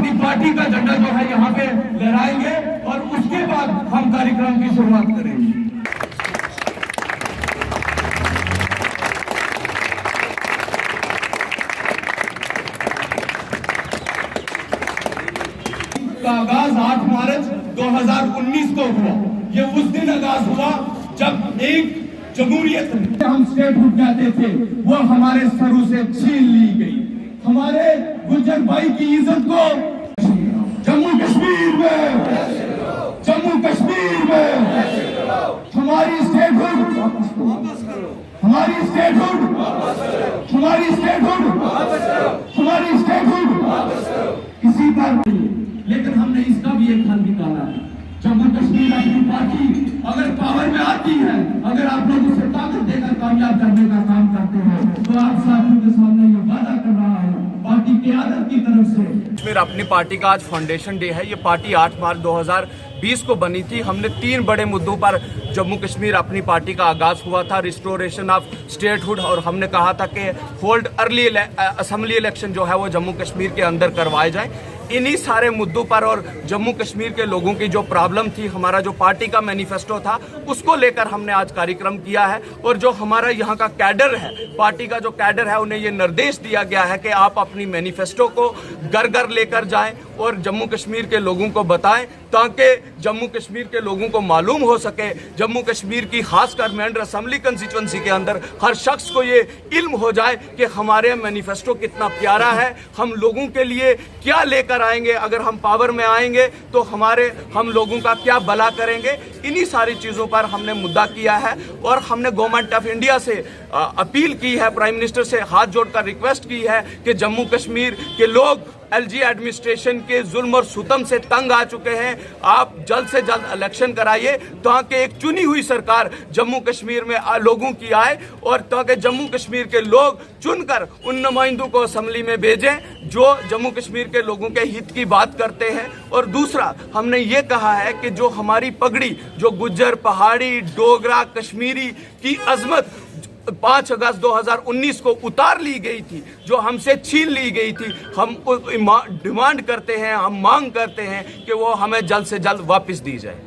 अपनी पार्टी का झंडा जो है यहाँ पे लहराएंगे और उसके बाद हम कार्यक्रम की शुरुआत करेंगे। का आगाज 8 मार्च 2019 को हुआ। ये उस दिन आगाज हुआ जब एक जमहूरियत हम स्टेटहुड कहते थे वो हमारे सरों से छीन ली गई। हमारे गुज्जर भाई की इज्जत को जम्मू कश्मीर में हमारी स्टेटहुड इसी पर, लेकिन हमने इसका भी एक हल निकाला है। जम्मू कश्मीर अपनी पार्टी अगर पावर में आती है, अगर आप लोग उसे ताकत देकर कामयाब करने का काम करते हैं, तो आप साथियों के सामने ये वादा कर रहा है पार्टी की आदत की तरफ से। मेरा अपनी पार्टी का आज फाउंडेशन डे है। ये पार्टी 8 मार्च 2020 को बनी थी। हमने 3 बड़े मुद्दों पर जम्मू कश्मीर अपनी पार्टी का आगाज हुआ था। रिस्टोरेशन ऑफ स्टेटहुड, और हमने कहा था कि होल्ड अर्ली असेंबली इलेक्शन जो है वो जम्मू कश्मीर के अंदर करवाए जाए। इन्हीं सारे मुद्दों पर और जम्मू कश्मीर के लोगों की जो प्रॉब्लम थी, हमारा जो पार्टी का मैनिफेस्टो था, उसको लेकर हमने आज कार्यक्रम किया है। और जो हमारा यहाँ का कैडर है, पार्टी का जो कैडर है, उन्हें ये निर्देश दिया गया है कि आप अपनी मैनिफेस्टो को घर घर लेकर जाएं और जम्मू कश्मीर के लोगों को बताएं, ताकि जम्मू कश्मीर के लोगों को मालूम हो सके, जम्मू कश्मीर की खासकर मेंढर असेंबली कंस्टिट्यूंसी के अंदर हर शख्स को ये इल्म हो जाए कि हमारे मैनिफेस्टो कितना प्यारा है, हम लोगों के लिए क्या लेकर आएंगे, अगर हम पावर में आएंगे तो हम लोगों का क्या भला करेंगे। इन्हीं सारी चीज़ों पर हमने मुद्दा किया है और हमने गवर्नमेंट ऑफ इंडिया से अपील की है, प्राइम मिनिस्टर से हाथ जोड़कर रिक्वेस्ट की है कि जम्मू कश्मीर के लोग एलजी एडमिनिस्ट्रेशन के जुल्म और सुतम से तंग आ चुके हैं। आप जल्द से जल्द इलेक्शन कराइए ताकि एक चुनी हुई सरकार जम्मू कश्मीर में लोगों की आए और ताकि जम्मू कश्मीर के लोग चुनकर उन नुमाइंदों को असेंबली में भेजें जो जम्मू कश्मीर के लोगों के हित की बात करते हैं। और दूसरा, हमने ये कहा है कि जो हमारी पगड़ी, जो गुज्जर, पहाड़ी, डोगरा, कश्मीरी की अजमत 5 अगस्त 2019 को उतार ली गई थी, जो हमसे छीन ली गई थी, हम डिमांड करते हैं, हम मांग करते हैं कि वो हमें जल्द से जल्द वापस दी जाए।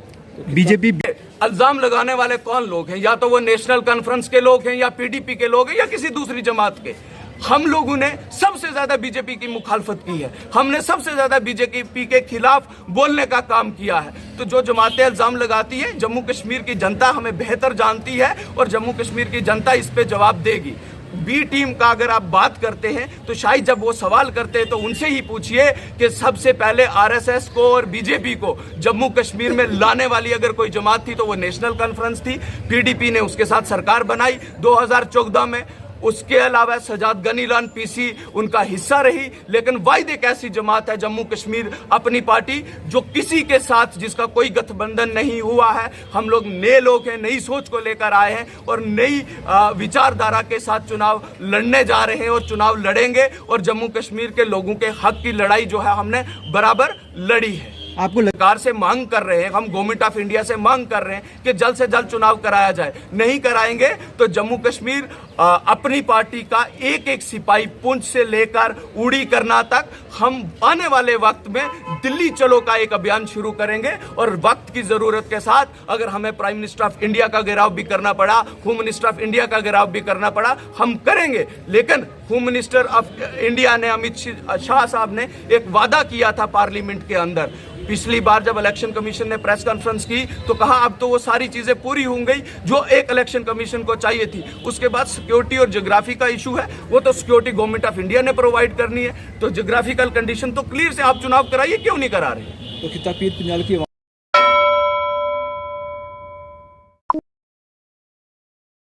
बीजेपी इल्जाम लगाने वाले कौन लोग हैं? या तो वो नेशनल कॉन्फ्रेंस के लोग हैं, या पीडीपी के लोग हैं, या किसी दूसरी जमात के। हम लोगों ने सबसे ज्यादा बीजेपी की मुखालफत की है, हमने सबसे ज्यादा बीजेपी के खिलाफ बोलने का काम किया है। तो जो जमातें इल्जाम लगाती है, जम्मू कश्मीर की जनता हमें बेहतर जानती है और जम्मू कश्मीर की जनता इस पे जवाब देगी। बी टीम का अगर आप बात करते हैं तो शायद जब वो सवाल करते हैं तो उनसे ही पूछिए कि सबसे पहले आरएसएस को और बीजेपी को जम्मू कश्मीर में लाने वाली अगर कोई जमात थी तो वो नेशनल कॉन्फ्रेंस थी। पीडीपी ने उसके साथ सरकार बनाई 2014 में। उसके अलावा सजाद गनीलान पीसी उनका हिस्सा रही। लेकिन वाहिद एक ऐसी जमात है जम्मू कश्मीर अपनी पार्टी जो किसी के साथ, जिसका कोई गठबंधन नहीं हुआ है। हम लोग नए लोग हैं, नई सोच को लेकर आए हैं और नई विचारधारा के साथ चुनाव लड़ने जा रहे हैं और चुनाव लड़ेंगे। और जम्मू कश्मीर के लोगों के हक की लड़ाई जो है हमने बराबर लड़ी है। आपको सरकार से मांग कर रहे हैं, हम गवर्नमेंट ऑफ इंडिया से मांग कर रहे हैं कि जल्द से जल्द चुनाव कराया जाए। नहीं कराएंगे तो जम्मू कश्मीर अपनी पार्टी का एक एक सिपाही पुंछ से लेकर उड़ी करना तक हम आने वाले वक्त में दिल्ली चलो का एक अभियान शुरू करेंगे। और वक्त की जरूरत के साथ अगर हमें प्राइम मिनिस्टर ऑफ इंडिया का घेराव भी करना पड़ा, होम मिनिस्टर ऑफ इंडिया का घेराव भी करना पड़ा, हम करेंगे। लेकिन होम मिनिस्टर ऑफ इंडिया ने, अमित शाह साहब ने एक वादा किया था पार्लियामेंट के अंदर। पिछली बार जब इलेक्शन कमीशन ने प्रेस कॉन्फ्रेंस की तो कहा अब तो वो सारी चीजें पूरी हो गई जो एक इलेक्शन कमीशन को चाहिए थी। उसके बाद सिक्योरिटी और ज्योग्राफी का इशू है, वो तो सिक्योरिटी गवर्नमेंट ऑफ इंडिया ने प्रोवाइड करनी है। तो ज्योग्राफिकल कंडीशन तो क्लियर से आप चुनाव कराइए, क्यों नहीं करा रहे? तो खिताब पीर पंजाल की